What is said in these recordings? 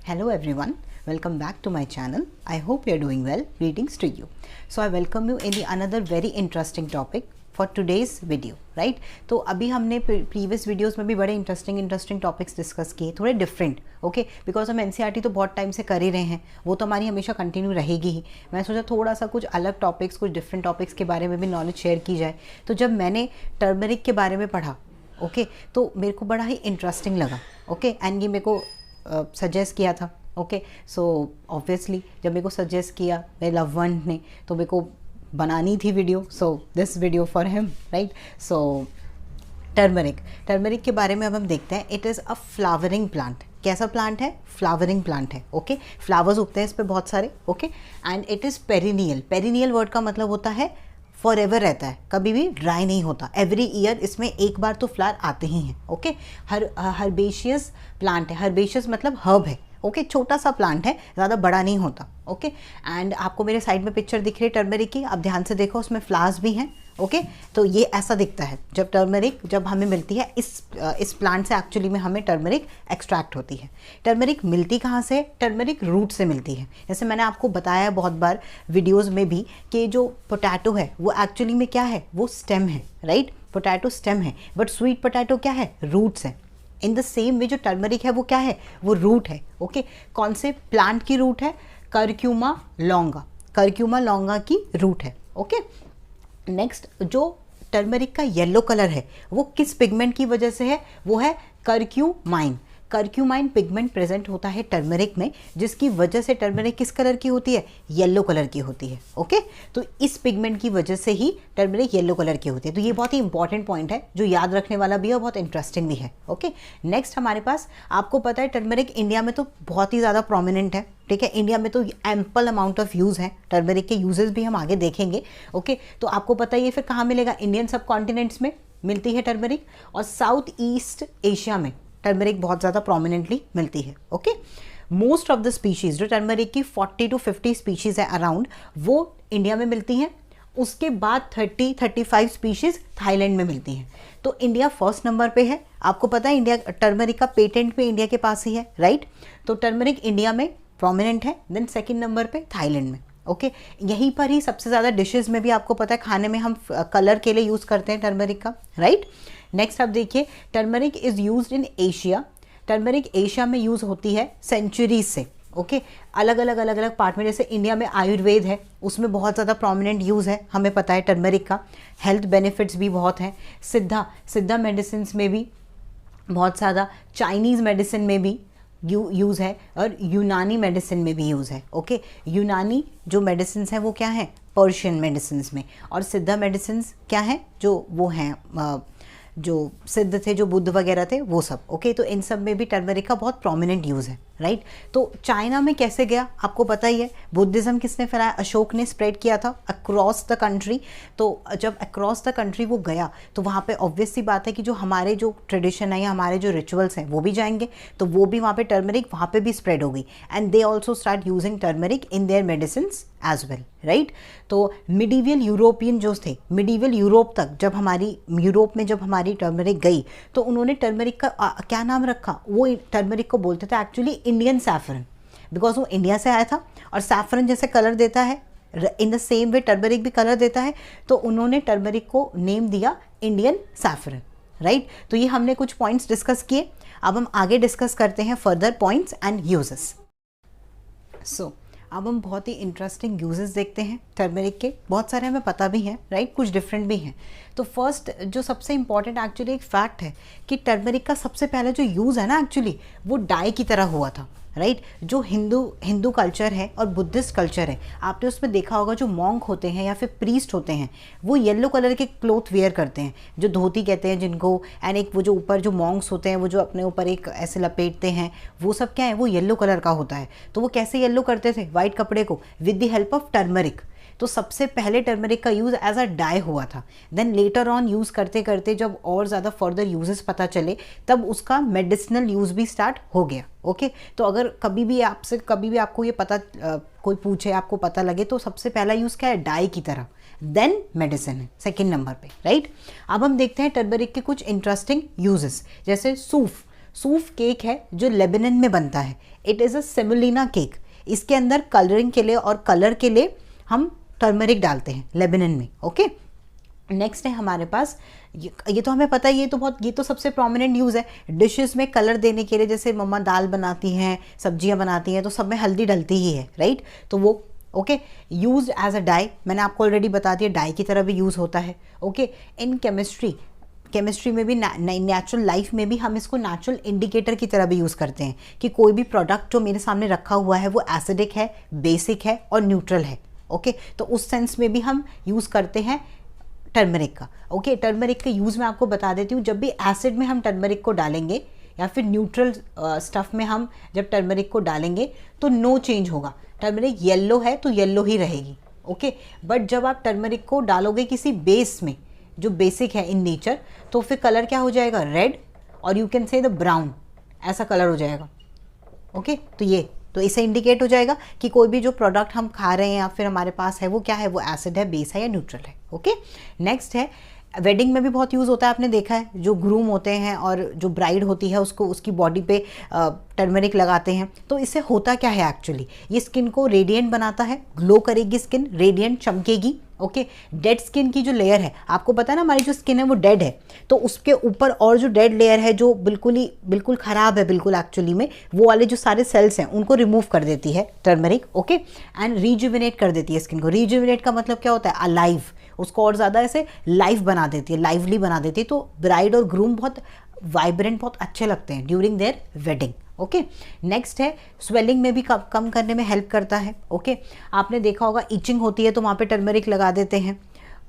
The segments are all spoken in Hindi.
Hello everyone, welcome back to my channel. I hope you are doing well. Greetings to you. So I welcome you in the another very interesting topic for today's video, right? तो अभी हमने प्रीवियस वीडियोस में भी बड़े इंटरेस्टिंग टॉपिक्स डिस्कस किए, थोड़े डिफरेंट, ओके, बिकॉज हम एनसीईआरटी तो बहुत टाइम से कर ही रहे हैं, वो तो हमारी हमेशा कंटिन्यू रहेगी ही। मैं सोचा थोड़ा सा कुछ अलग टॉपिक्स, कुछ डिफरेंट टॉपिक्स के बारे में भी नॉलेज शेयर की जाए। तो जब मैंने टर्मरिक के बारे में पढ़ा, ओके, तो मेरे को बड़ा ही इंटरेस्टिंग लगा, ओके, एंड ये मेरे को सजेस्ट किया था, ओके। सो ऑब्वियसली जब मेरे को सजेस्ट किया मेरे लव वन ने, तो मेरे को बनानी थी video, so this video for him, right. So turmeric के बारे में अब हम देखते हैं। It is a flowering plant. कैसा प्लांट है? फ्लावरिंग प्लांट है, ओके। फ्लावर्स उगते हैं इस पर बहुत सारे, okay. And it is perennial. Perennial word का मतलब होता है फॉर एवर रहता है, कभी भी ड्राई नहीं होता। एवरी ईयर इसमें एक बार तो फ्लावर आते ही हैं, ओके। हर्बेशियस प्लांट है। हर्बेशियस मतलब हर्ब है, ओके। छोटा सा प्लांट है, ज़्यादा बड़ा नहीं होता, ओके। एंड आपको मेरे साइड में पिक्चर दिख रही है टर्मरिक की, आप ध्यान से देखो, उसमें फ्लावर्स भी हैं, ओके। तो ये ऐसा दिखता है जब टर्मरिक जब हमें मिलती है इस प्लांट से। एक्चुअली में हमें टर्मरिक एक्सट्रैक्ट होती है। टर्मरिक मिलती कहाँ से? टर्मरिक रूट से मिलती है। जैसे मैंने आपको बताया बहुत बार वीडियोज़ में भी कि जो पोटैटो है वो एक्चुअली में क्या है? वो स्टेम है, राइट। पोटैटो स्टेम है, बट स्वीट पोटैटो क्या है? रूट्स है। इन द सेम वे जो टर्मरिक है वो क्या है? वो रूट है, ओके। कौन से प्लांट की रूट है? करक्यूमा लॉन्गा। करक्यूमा लॉन्गा की रूट है, ओके। नेक्स्ट, जो टर्मरिक का येलो कलर है वो किस पिगमेंट की वजह से है? वो है करक्यूमाइन। करक्यूमाइन पिगमेंट प्रेजेंट होता है टर्मरिक में, जिसकी वजह से टर्मरिक किस कलर की होती है? येलो कलर की होती है, ओके। तो इस पिगमेंट की वजह से ही टर्मरिक येलो कलर की होती है। तो ये बहुत ही इंपॉर्टेंट पॉइंट है जो याद रखने वाला भी है और बहुत इंटरेस्टिंग भी है, ओके। नेक्स्ट हमारे पास, आपको पता है टर्मरिक इंडिया में तो बहुत ही ज़्यादा प्रोमिनेंट है, ठीक है। इंडिया में तो एम्पल अमाउंट ऑफ यूज़ है। टर्मरिक के यूजेस भी हम आगे देखेंगे, ओके। तो आपको पता ही है फिर कहाँ मिलेगा? इंडियन सब कॉन्टिनेंट्स में मिलती है टर्मरिक, और साउथ ईस्ट एशिया में टर्मरिक बहुत ज़्यादा प्रोमिनेंटली मिलती है, okay. Most of the species, जो टर्मरिक की 40 to 50 स्पीशीज़ है अराउंड, वो इंडिया में मिलती हैं। उसके बाद 30-35 स्पीशीज़ थाईलैंड में मिलती हैं। तो इंडिया फर्स्ट नंबर पे है। आपको पता है इंडिया टर्मरिक का पेटेंट पे इंडिया के पास ही है, राइट। तो टर्मरिक इंडिया में प्रोमिनेंट है, देन सेकेंड नंबर पे थाईलैंड में, ओके। यहीं पर ही सबसे ज़्यादा डिशेस में भी आपको पता है खाने में हम कलर के लिए यूज़ करते हैं टर्मरिक का, राइट। नेक्स्ट आप देखिए, turmeric is used in Asia. Turmeric Asia में यूज़ होती है सेंचुरीज से, ओके। अलग अलग पार्ट में, जैसे इंडिया में आयुर्वेद है, उसमें बहुत ज़्यादा प्रोमिनेंट यूज़ है, हमें पता है टर्मरिक का। हेल्थ बेनिफिट्स भी बहुत हैं। सिद्धा मेडिसिन में भी बहुत ज़्यादा, चाइनीज़ मेडिसिन में भी यूज़ है, और यूनानी मेडिसिन में भी यूज़ है, ओके। यूनानी जो मेडिसिन हैं वो क्या हैं? पर्शियन मेडिसिन में। और सिद्धा मेडिसिन क्या हैं? जो वो हैं जो सिद्ध थे, जो बुद्ध वगैरह थे, वो सब, ओके। तो इन सब में भी टर्मरिक का बहुत प्रोमिनेंट यूज़ है, राइट। तो चाइना में कैसे गया आपको पता ही है। बुद्धिज़्म किसने फैलाया? अशोक ने स्प्रेड किया था अक्रॉस द कंट्री। तो जब अक्रॉस द कंट्री वो गया तो वहाँ पे ऑब्वियस सी बात है कि जो हमारे जो ट्रेडिशन है या हमारे जो रिचुअल्स हैं वो भी जाएंगे। तो वो भी वहाँ पे टर्मरिक वहाँ पे भी स्प्रेड हो गई, and they also start using turmeric in their medicine as well, right. तो मिडीवियल यूरोपियन जो थे, मिडीवियल यूरोप तक, जब हमारी टर्मरिक गई तो उन्होंने टर्मरिक का क्या नाम रखा? वो टर्मरिक को बोलते थे एक्चुअली इंडियन सैफरन, बिकॉज वो इंडिया से आया था, और सैफरन जैसे कलर देता है, in the same way turmeric भी कलर देता है, तो उन्होंने टर्मरिक को नेम दिया इंडियन सैफरन, राइट। तो ये हमने कुछ पॉइंट्स डिस्कस किए। अब हम आगे डिस्कस करते हैं फर्दर पॉइंट्स एंड यूजेस। सो अब हम बहुत ही इंटरेस्टिंग यूजेस देखते हैं टर्मरिक के। बहुत सारे हमें पता भी हैं, राइट, कुछ डिफरेंट भी हैं। तो फर्स्ट जो सबसे इंपॉर्टेंट एक्चुअली एक फैक्ट है कि टर्मरिक का सबसे पहले जो यूज़ है ना, एक्चुअली वो डाई की तरह हुआ था, राइट। जो हिंदू कल्चर है और बुद्धिस्ट कल्चर है, आपने उसमें देखा होगा जो मॉन्क होते हैं या फिर प्रीस्ट होते हैं, वो येलो कलर के क्लोथ वेयर करते हैं, जो धोती कहते हैं जिनको। एंड एक वो जो ऊपर जो मॉन्क्स होते हैं, वो जो अपने ऊपर एक ऐसे लपेटते हैं, वो सब क्या है? वो येलो कलर का होता है। तो वो कैसे येलो करते थे वाइट कपड़े को? With the help of turmeric. तो सबसे पहले टर्मरिक का यूज़ एज अ डाई हुआ था। देन लेटर ऑन यूज़ करते करते जब और ज़्यादा फर्दर यूजेस पता चले, तब उसका मेडिसिनल यूज़ भी स्टार्ट हो गया, ओके। तो अगर कभी भी आपको ये पता कोई पूछे, आपको पता लगे, तो सबसे पहला यूज़ क्या है? डाई की तरह। देन मेडिसिन है सेकेंड नंबर पे, राइट। अब हम देखते हैं टर्मरिक के कुछ इंटरेस्टिंग यूजेस, जैसे सूफ। सूफ केक है जो लेबनान में बनता है, it is a semolina cake. इसके अंदर कलरिंग के लिए और कलर के लिए हम टर्मरिक डालते हैं लेबनान में, ओके। नेक्स्ट है हमारे पास, ये तो हमें पता है, ये तो सबसे प्रोमिनेंट यूज़ है डिशेस में कलर देने के लिए। जैसे मम्मा दाल बनाती हैं, सब्जियां बनाती हैं, तो सब में हल्दी डलती ही है, राइट। तो वो okay, use as a dye, मैंने आपको ऑलरेडी बता दिया, डाई की तरह भी यूज़ होता है, ओके। इन केमिस्ट्री में भी, नेचुरल लाइफ में भी हम इसको नेचुरल इंडिकेटर की तरह भी यूज़ करते हैं कि कोई भी प्रोडक्ट जो मेरे सामने रखा हुआ है वो एसिडिक है, बेसिक है और न्यूट्रल है, ओके। तो उस सेंस में भी हम यूज़ करते हैं टर्मरिक का, ओके। टर्मरिक का यूज़ मैं आपको बता देती हूँ। जब भी एसिड में हम टर्मरिक को डालेंगे या फिर न्यूट्रल स्टफ़ में हम जब टर्मरिक को डालेंगे तो नो चेंज होगा। टर्मरिक येलो है तो येलो ही रहेगी, ओके। बट जब आप टर्मरिक को डालोगे किसी बेस में जो बेसिक है इन नेचर, तो फिर कलर क्या हो जाएगा, रेड, और you can say the brown, ऐसा कलर हो जाएगा, ओके। तो इससे इंडिकेट हो जाएगा कि कोई भी जो प्रोडक्ट हम खा रहे हैं या फिर हमारे पास है वो क्या है, वो एसिड है, बेस है या न्यूट्रल है, ओके। नेक्स्ट है, वेडिंग में भी बहुत यूज़ होता है, आपने देखा है, जो ग्रूम होते हैं और जो ब्राइड होती है उसको उसकी बॉडी पे टर्मरिक लगाते हैं। तो इससे होता क्या है एक्चुअली, ये स्किन को रेडिएंट बनाता है, ग्लो करेगी स्किन, रेडिएंट चमकेगी, ओके। डेड स्किन की जो लेयर है, आपको पता है ना हमारी जो स्किन है वो डेड है, तो उसके ऊपर और जो डेड लेयर है जो बिल्कुल ख़राब है बिल्कुल एक्चुअली में, वो वाले जो सारे सेल्स हैं उनको रिमूव कर देती है टर्मरिक, ओके। एंड रिजुविनेट कर देती है स्किन को। रिजुविनेट का मतलब क्या होता है, अलाइव, उसको और ज़्यादा ऐसे लाइव बना देती है, लाइवली बना देती है। तो ब्राइड और ग्रूम बहुत वाइब्रेंट, बहुत अच्छे लगते हैं during their wedding, okay. Next है, स्वेलिंग में भी कम करने में हेल्प करता है, ओके। आपने देखा होगा इचिंग होती है तो वहाँ पे टर्मरिक लगा देते हैं।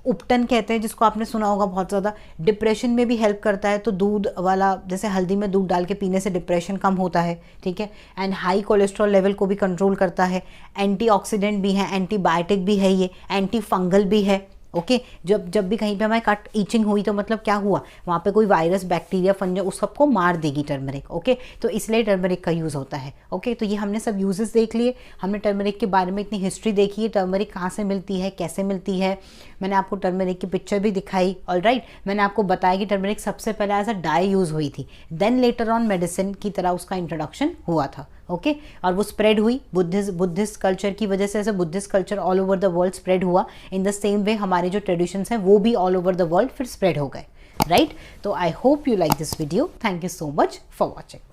उपटन कहते हैं जिसको आपने सुना होगा बहुत ज़्यादा, डिप्रेशन में भी हेल्प करता है। तो दूध वाला, जैसे हल्दी में दूध डाल के पीने से डिप्रेशन कम होता है, ठीक है। एंड हाई कोलेस्ट्रॉल लेवल को भी कंट्रोल करता है। एंटीऑक्सीडेंट भी है, एंटीबायोटिक भी है, ये एंटी फंगल भी है, ओके। जब भी कहीं पे हमारे कट ईचिंग हुई तो मतलब क्या हुआ, वहाँ पे कोई वायरस, बैक्टीरिया, फंजस, उस सबको मार देगी टर्मरिक, ओके। तो इसलिए टर्मरिक का यूज़ होता है, ओके। तो ये हमने सब यूजेस देख लिए, हमने टर्मरिक के बारे में इतनी हिस्ट्री देखी है, टर्मरिक कहाँ से मिलती है, कैसे मिलती है, मैंने आपको टर्मरिक की पिक्चर भी दिखाई, ऑलराइट। मैंने आपको बताया कि टर्मरिक सबसे पहले एज अ डाई यूज़ हुई थी, देन लेटर ऑन मेडिसिन की तरह उसका इंट्रोडक्शन हुआ था, ओके। और वो स्प्रेड हुई बुद्धिस्ट कल्चर की वजह से, ऐसे Buddhist culture all over the world spread हुआ। इन द सेम वे हमारे जो ट्रेडिशंस हैं वो भी ऑल ओवर द वर्ल्ड फिर स्प्रेड हो गए, राइट। तो I hope you like this video, thank you so much for watching.